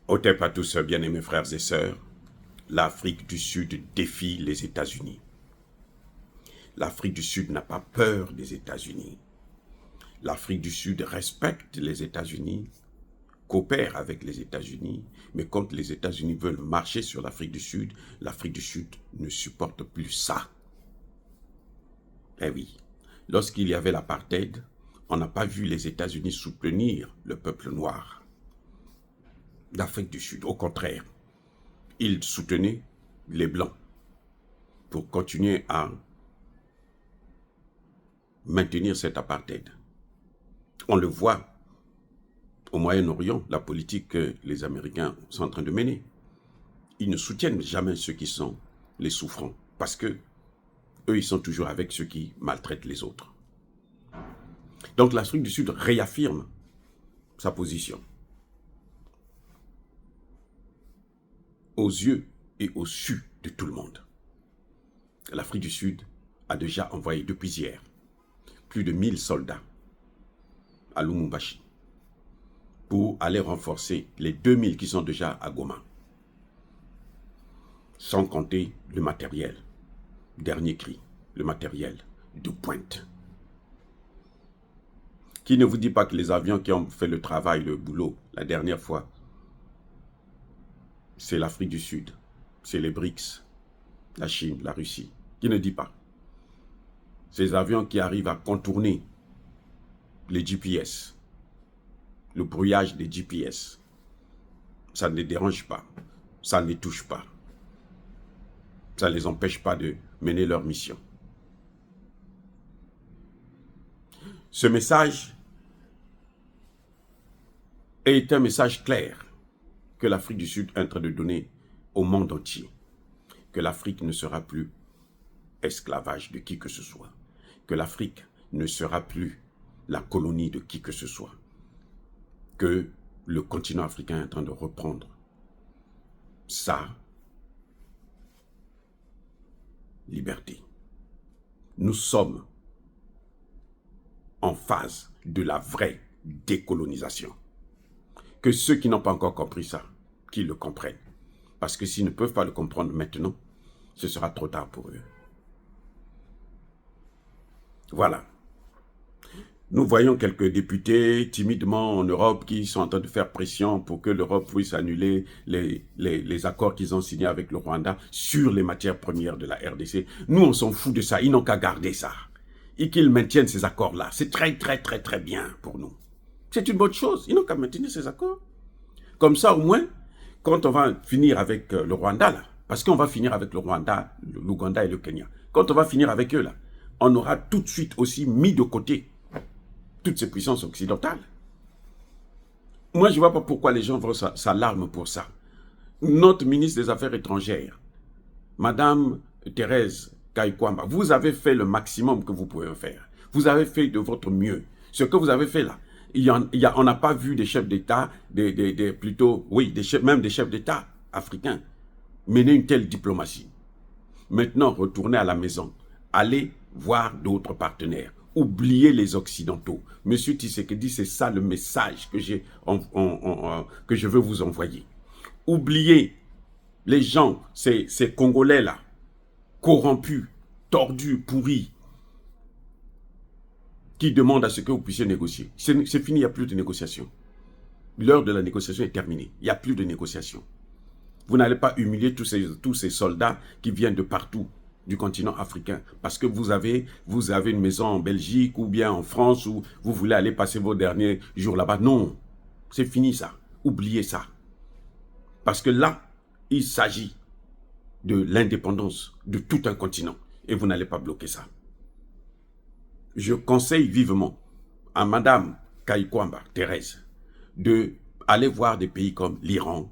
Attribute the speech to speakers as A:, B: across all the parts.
A: Otep à tous, bien-aimés frères et sœurs, l'Afrique du Sud défie les États-Unis. L'Afrique du Sud n'a pas peur des États-Unis. L'Afrique du Sud respecte les États-Unis, coopère avec les États-Unis, mais quand les États-Unis veulent marcher sur l'Afrique du Sud ne supporte plus ça. Eh oui, lorsqu'il y avait l'apartheid, on n'a pas vu les États-Unis soutenir le peuple noir d'Afrique du Sud. Au contraire, ils soutenaient les Blancs pour continuer à maintenir cet apartheid. On le voit au Moyen-Orient, la politique que les Américains sont en train de mener. Ils ne soutiennent jamais ceux qui sont les souffrants parce que eux, ils sont toujours avec ceux qui maltraitent les autres. Donc l'Afrique du Sud réaffirme sa position. Aux yeux et au su de tout le monde. L'Afrique du Sud a déjà envoyé depuis hier plus de 1000 soldats à Lubumbashi pour aller renforcer les 2000 qui sont déjà à Goma. Sans compter le matériel, dernier cri, le matériel de pointe. Qui ne vous dit pas que les avions qui ont fait le travail, le boulot, la dernière fois, c'est l'Afrique du Sud, c'est les BRICS, la Chine, la Russie. Qui ne dit pas? Ces avions qui arrivent à contourner les GPS, le brouillage des GPS, ça ne les dérange pas, ça ne les touche pas. Ça ne les empêche pas de mener leur mission. Ce message est un message clair que l'Afrique du Sud est en train de donner au monde entier. Que l'Afrique ne sera plus esclavage de qui que ce soit. Que l'Afrique ne sera plus la colonie de qui que ce soit. Que le continent africain est en train de reprendre sa liberté. Nous sommes en phase de la vraie décolonisation. Que ceux qui n'ont pas encore compris ça, qu'ils le comprennent. Parce que s'ils ne peuvent pas le comprendre maintenant, ce sera trop tard pour eux. Voilà. Nous voyons quelques députés timidement en Europe qui sont en train de faire pression pour que l'Europe puisse annuler les accords qu'ils ont signés avec le Rwanda sur les matières premières de la RDC. Nous, on s'en fout de ça. Ils n'ont qu'à garder ça. Et qu'ils maintiennent ces accords-là. C'est très, très, très, très bien pour nous. C'est une bonne chose. Ils n'ont qu'à maintenir ces accords. Comme ça, au moins, quand on va finir avec le Rwanda, là, parce qu'on va finir avec le Rwanda, l'Ouganda et le Kenya, quand on va finir avec eux, là, on aura tout de suite aussi mis de côté toutes ces puissances occidentales. Moi, je ne vois pas pourquoi les gens vont s'alarment pour ça. Notre ministre des Affaires étrangères, Madame Thérèse Kayikwamba, vous avez fait le maximum que vous pouvez faire. Vous avez fait de votre mieux. Ce que vous avez fait là, on n'a pas vu des chefs d'État, même des chefs d'État africains mener une telle diplomatie. Maintenant, retournez à la maison. Allez voir d'autres partenaires. Oubliez les Occidentaux. Monsieur Tshisekedi, c'est ça le message que je veux vous envoyer. Oubliez les gens, ces Congolais-là, corrompus, tordus, pourris, qui demandent à ce que vous puissiez négocier. C'est fini, il n'y a plus de négociation. L'heure de la négociation est terminée. Il n'y a plus de négociation. Vous n'allez pas humilier tous ces soldats qui viennent de partout du continent africain, parce que vous avez une maison en Belgique ou bien en France où vous voulez aller passer vos derniers jours là-bas. Non, c'est fini ça. Oubliez ça. Parce que là, il s'agit de l'indépendance de tout un continent et vous n'allez pas bloquer ça. Je conseille vivement à Madame Kayikwamba, Thérèse, d'aller voir des pays comme l'Iran,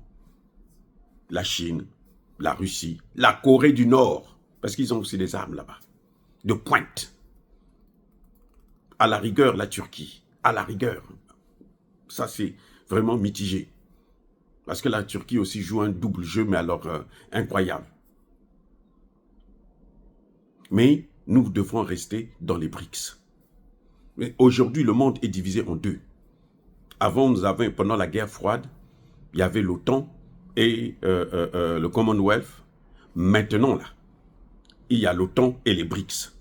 A: la Chine, la Russie, la Corée du Nord, parce qu'ils ont aussi des armes là-bas, de pointe. À la rigueur, la Turquie, à la rigueur. Ça, c'est vraiment mitigé. Parce que la Turquie aussi joue un double jeu, mais alors incroyable. Mais nous devrons rester dans les BRICS. Mais aujourd'hui, le monde est divisé en deux. Avant, nous avions, pendant la guerre froide, il y avait l'OTAN et le Commonwealth. Maintenant, là, il y a l'OTAN et les BRICS.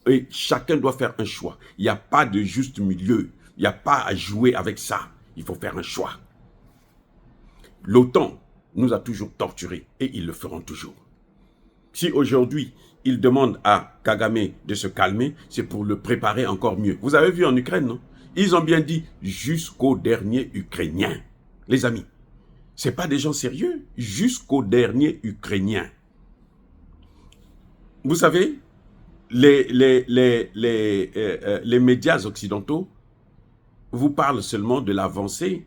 A: Et chacun doit faire un choix. Il n'y a pas de juste milieu. Il n'y a pas à jouer avec ça. Il faut faire un choix. L'OTAN nous a toujours torturés et ils le feront toujours. Si aujourd'hui, ils demandent à Kagame de se calmer, c'est pour le préparer encore mieux. Vous avez vu en Ukraine, non? Ils ont bien dit jusqu'au dernier Ukrainien. Les amis, ce n'est pas des gens sérieux. Jusqu'au dernier Ukrainien. Vous savez, les médias occidentaux vous parlent seulement de l'avancée.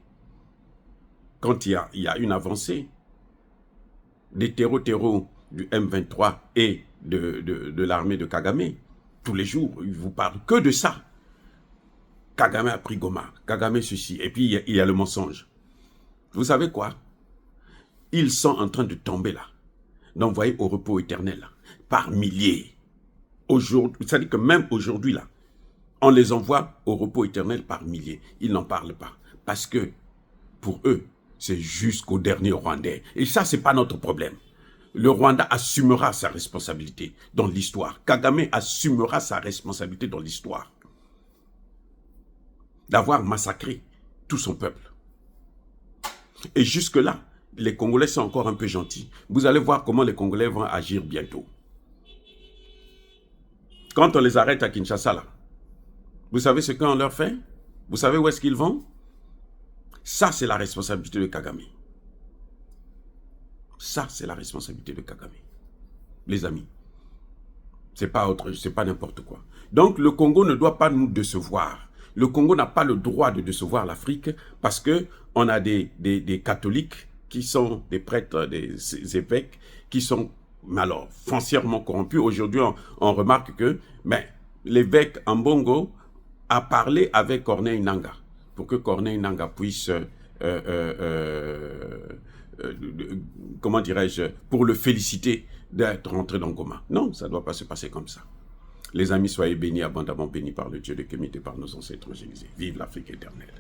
A: Quand il y a une avancée des terreaux du M23 et de l'armée de Kagame, tous les jours, ils vous parlent que de ça. Kagame a pris Goma, Kagame ceci, et puis il y a le mensonge. Vous savez quoi? Ils sont en train de tomber là, d'envoyer au repos éternel là, par milliers. Aujourd'hui, c'est-à-dire que même aujourd'hui là, on les envoie au repos éternel par milliers. Ils n'en parlent pas, parce que pour eux, c'est jusqu'au dernier Rwandais. Et ça, c'est pas notre problème. Le Rwanda assumera sa responsabilité dans l'histoire. Kagame assumera sa responsabilité dans l'histoire d'avoir massacré tout son peuple. Et jusque-là, les Congolais sont encore un peu gentils. Vous allez voir comment les Congolais vont agir bientôt. Quand on les arrête à Kinshasa, là, vous savez ce qu'on leur fait? Vous savez où est-ce qu'ils vont? Ça, c'est la responsabilité de Kagame. Ça, c'est la responsabilité de Kagame. Les amis, c'est pas n'importe quoi. Donc, le Congo ne doit pas nous décevoir. Le Congo n'a pas le droit de décevoir l'Afrique parce qu'on a des catholiques qui sont des prêtres, des évêques qui sont, alors, foncièrement corrompus. Aujourd'hui, on remarque que l'évêque Ambongo a parlé avec Corneille Nangaa pour que Corneille Nangaa puisse, comment dirais-je, pour le féliciter d'être rentré dans Goma. Non, ça ne doit pas se passer comme ça. Les amis, soyez bénis, abondamment bénis par le Dieu de Kémite et par nos ancêtres jésus. Vive l'Afrique éternelle.